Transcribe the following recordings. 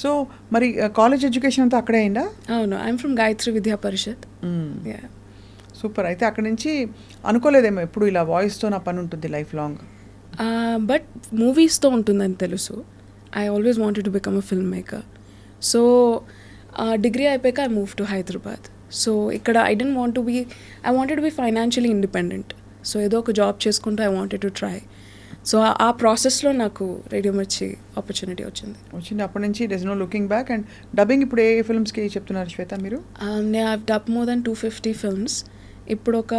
So మరి college education అంతా అక్కడే అయిందా? అవును, ఐఎమ్ ఫ్రమ్ గాయత్రి విద్యా పరిషత్. సూపర్. అయితే అక్కడి నుంచి అనుకోలేదేమో ఎప్పుడు ఇలా వాయిస్తో నా పని ఉంటుంది లైఫ్ లాంగ్? బట్ మూవీస్తో ఉంటుందని తెలుసు. I always wanted to become a film maker. So degree అయిపోయాక I move to Hyderabad. So ఇక్కడ I wanted to be financially independent. So ఏదో ఒక జాబ్ చేసుకుంటూ I wanted to try. So ఆ ప్రాసెస్లో నాకు రేడియో మిర్చి ఆపర్చునిటీ వచ్చింది. అప్పటి నుంచి there is no looking back. And dubbing ఇప్పుడు ఏ ఫిల్మ్స్కి చెప్తున్నారు శ్వేత మీరు? నేను I dub more than 250 films. ఇప్పుడు ఒక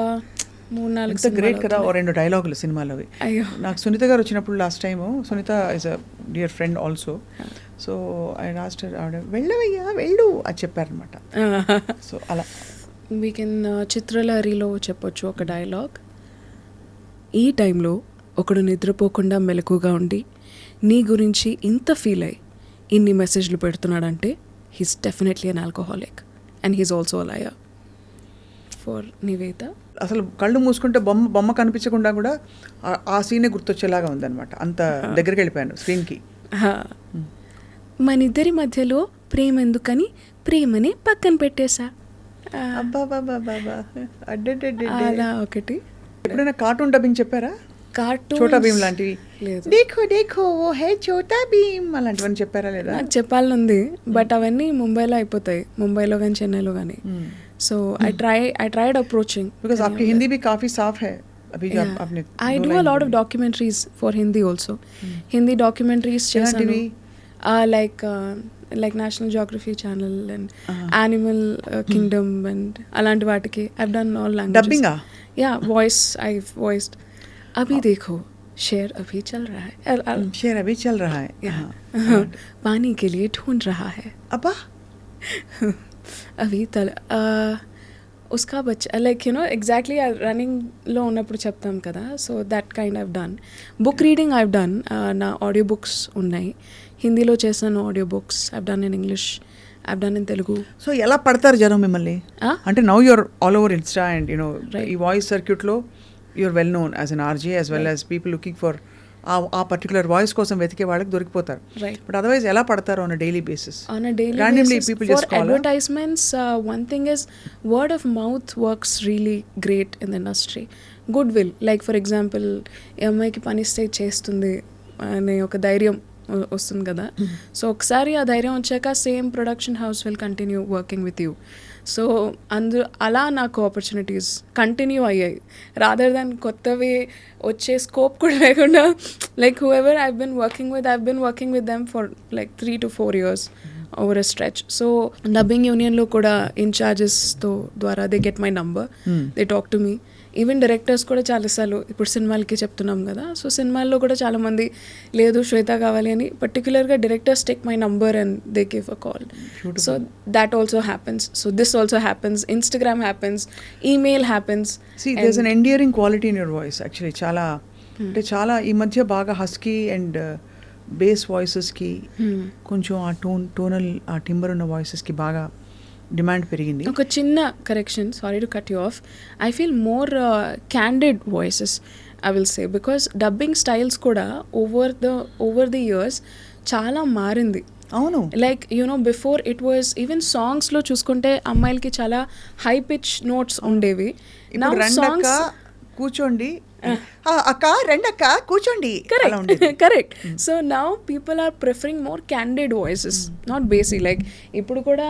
3-4 గ్రేట్ కదా. 2 డైలాగులు సినిమాలోవి. అయ్యో, నాకు సునీత గారు వచ్చినప్పుడు last time, Sunitha is a dear friend also. So I last ఆవిడ వెళ్ళవయ్యా వెళ్ళు అని చెప్పారనమాట. సో అలా వీ కెన్ చిత్రలహరిలో చెప్పొచ్చు ఒక డైలాగ్. ఈ టైంలో ఒకడు నిద్రపోకుండా మెలకుగా ఉండి నీ గురించి ఇంత ఫీల్ అయ్యి ఇన్ని మెసేజ్లు పెడుతున్నాడంటే he's definitely an alcoholic and he's also a liar. For Nivetha అసలు కళ్ళు మూసుకుంటే బొమ్మ కనిపించకుండా కూడా ఆ సీనే గుర్తొచ్చేలాగా ఉందన్నమాట. అంత దగ్గరికి వెళ్ళిపోయాను స్క్రీన్కి. మనిద్దరి మధ్యలో ప్రేమ ఎందుకని ప్రేమని పక్కన పెట్టేశా. అలా ఒకటి. ఎప్పుడైనా కార్టూన్ డబ్బింగ్ చెప్పారా? కార్టూన్ చోటా భీమ్ లాంటివి? లేదు. దేఖో దేఖో ఓ హే చోటా భీమ్ అలాంటివన్నీ చెప్పారా లేదా? నాకు చెప్పాలనుంది, బట్ అవన్నీ ముంబైలో అయిపోతాయి, ముంబైలో కానీ చెన్నైలో కానీ. So I tried approaching because आपकी हिंदी भी काफी साफ है अभी जो आपने. I do a lot of documentaries for Hindi also. Hindi documentaries chesanu. Like National Geography Channel and Animal Kingdom and alanti vaatiki I've done all languages. Dubbing ah? Yeah, voice I've voiced. Abhi dekho शेर अभी चल रहा है. शेर अभी चल रहा है. पानी के लिए ढूंढ रहा है. अब्बा అవి ఉస్కా బచ్చా లైక్ యూనో ఎగ్జాక్ట్లీ రన్నింగ్లో ఉన్నప్పుడు చెప్తాం కదా. So that kind I've done. Book reading I've done. నా ఆడియో బుక్స్ ఉన్నాయి, హిందీలో చేశాను audio books. I've done in English, I've done in Telugu. So ఎలా పడతారు జనం మిమ్మల్ని? అంటే now you're all over Insta and you know ఈ వాయిస్ సర్క్యూట్లో you're well known as an RJ as well as people looking for a particular voice కోసం వెతికే వాళ్ళకి దొరికిపోతారు. బట్ అదర్వైజ్ ఎలా పడతారు on a daily basis? Randomly people just call. For advertisements, one thing is word of mouth works really great in the industry. Goodwill, like for example, ఈ అమ్మాయికి పనిస్తే చేస్తుంది అనే ఒక ధైర్యం వస్తుంది కదా. సో ఒకసారి ఆ ధైర్యం వచ్చాక same production house will continue working with you. So అలా నాకు ఆపర్చునిటీస్ కంటిన్యూ అయ్యాయి, రాదర్ దాన్ కొత్తవి వచ్చే స్కోప్ కూడా లేకుండా. Like who ever I've been working with them for like 3 to 4 years over a stretch. So dubbing యూనియన్లో కూడా ఇన్ఛార్జెస్తో ద్వారా they get my number, they talk to me. Even directors కూడా చాలాసార్లు ఇప్పుడు సినిమాలకి చెప్తున్నాం కదా. సో సినిమాల్లో కూడా చాలామంది లేదు శ్వేత కావాలి అని పర్టికులర్గా directors take my number and they give a call. So that also happens. So this also happens. Instagram happens, email happens. See, there's an endearing quality in your voice actually. చాలా అంటే చాలా ఈ మధ్య బాగా హస్కీ అండ్ బేస్ వాయిసెస్కి కొంచెం ఆ tonal ఆ timber ఉన్న వాయిసెస్కి బాగా డిమాండ్ పెరిగింది. ఒక చిన్న correction, sorry to cut you of. I feel more candid voices I will say, because dubbing styles కూడా ఓవర్ ది ఇయర్స్ చాలా మారింది. అవును, like you know before it was even సాంగ్స్లో చూసుకుంటే అమ్మాయిలకి చాలా హై పిచ్ నోట్స్ ఉండేవి. నా సాంగ్స్ కూర్చోండి అక్క రెండక్క కూర్చోండి. Correct. So now people are preferring more candid voices, not basic. Like ఇప్పుడు కూడా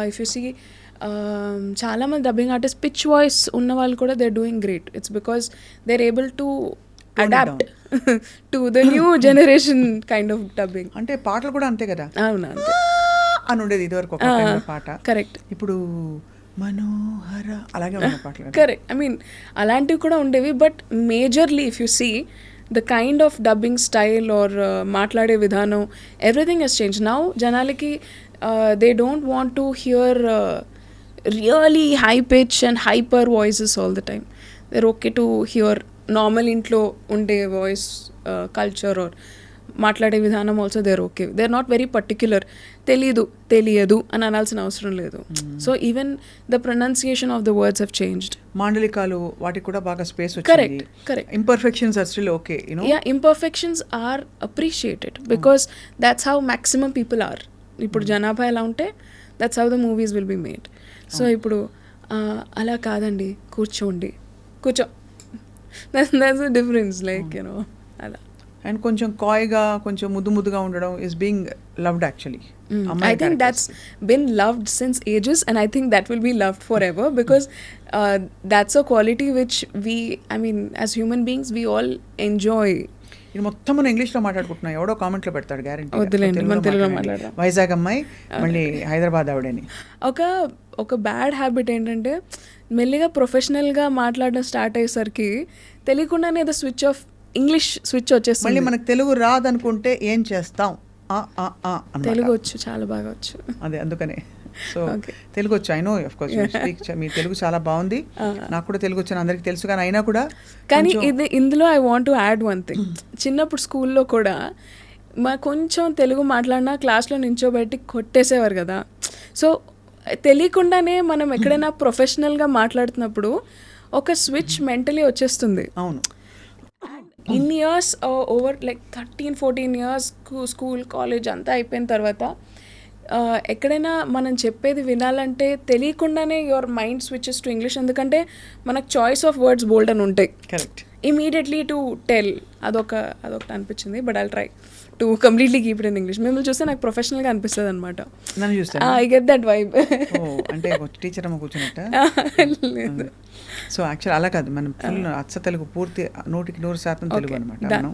ఇఫ్ యూ సీ చాలామంది డబ్బింగ్ ఆర్టిస్ట్ పిచ్ వాయిస్ ఉన్న వాళ్ళు కూడా they are doing great. It's because they are able to adapt to the new generation kind of dubbing. అంటే పాటలు కూడా అంతే కదా. అవునా, అంతే అని ఉండేది ఇదివరకు ఒక పాట. కరెక్ట్. ఇప్పుడు మనోహర అలాగే ఉన్న పాటలు. కరెక్ట్. ఐ మీన్ అలాంటివి కూడా ఉండేవి, but majorly if you see the kind of dubbing style or మాట్లాడే విధానం, ఎవ్రీథింగ్ హెస్ చేంజ్. నౌ జనాలకి they don't want to hear really high pitch and hyper voices all the time. They are okay to hear normal ఇంట్లో ఉండే voice culture or మాట్లాడే విధానం also they are okay. They are not very particular. తెలియదు అని అనాల్సిన అవసరం లేదు. So even the pronunciation of the words have changed. మాండలికాలు వాటికి కూడా బాగా స్పేస్ వచ్చింది. Correct. Imperfections are still okay, you know. Ya, imperfections are appreciated because that's how maximum people are. ఇప్పుడు జనాభా ఎలా ఉంటే that's how the movies will be made. So ఇప్పుడు అలా కాదండి, కూర్చోండి, కూర్చో, that's the difference, like you know అలా. అండ్ కొంచెం కాయ్గా కొంచెం ముద్దుగా ఉండడం is being loved actually. I think that's been loved since ages, and I think that will be loved forever because that's a quality which we, I mean, as human beings, we all enjoy. ఇది మొత్తం మనం ఇంగ్లీష్లో మాట్లాడుకుంటున్నాం, ఎవడో కామెంట్లో పెడతాడు guarantee, వద్దులేండి మన తెలుగులో మాట్లాడదాం. వైజాగ్ అమ్మాయి మళ్ళీ హైదరాబాద్ ఆవిడని. ఒక బ్యాడ్ హ్యాబిట్ ఏంటంటే మెల్లిగా ప్రొఫెషనల్గా మాట్లాడడం స్టార్ట్ అయ్యేసరికి తెలియకుండానే ఏదో ఇంగ్లీష్ స్విచ్ వచ్చేస్తుంది. మళ్ళీ మనకు తెలుగు రాదనుకుంటే ఏం చేస్తాం, తెలుగు వచ్చు, చాలా బాగా వచ్చు. అదే అందుకనే. సో తెలుగు వచ్చు, ఐ నో ఆఫ్ కోర్స్ మీ తెలుగు చాలా బాగుంది, నాకు కూడా తెలుగు వచ్చాను అందరికీ తెలుసు, కానీ అయినా కూడా. కానీ ఇందులో I want to add one thing. చిన్నప్పుడు స్కూల్లో కూడా కొంచెం తెలుగు మాట్లాడినా క్లాస్లో నించోబెట్టి కొట్టేసేవారు కదా. సో తెలియకుండానే మనం ఎక్కడైనా ప్రొఫెషనల్గా మాట్లాడుతున్నప్పుడు ఒక స్విచ్ మెంటలీ వచ్చేస్తుంది. అవును. In years over like 13-14 years school college అంతా అయిపోయిన తర్వాత ఎక్కడైనా మనం చెప్పేది వినాలంటే తెలియకుండానే your mind switches to English. ఎందుకంటే మనకు చాయిస్ ఆఫ్ వర్డ్స్ బోల్డ్ అని ఉంటాయి. కరెక్ట్. ఇమీడియట్లీ టు టెల్ అదొకటి అనిపించింది. But I'll try to completely keep it in English. మిమ్మల్ని చూస్తే నాకు ప్రొఫెషనల్గా అనిపిస్తుంది అనమాట. నన్ను చూస్తే ఐ గెట్ దట్ వైబ్. అంటే టీచర్ అమ్మ కూర్చున్నట్ట. సో యాక్చువల్ అలా కాదు, మనం ఫుల్ అచ్చ తెలుగు పూర్తి 100% తెలుగు అనమాట. మనం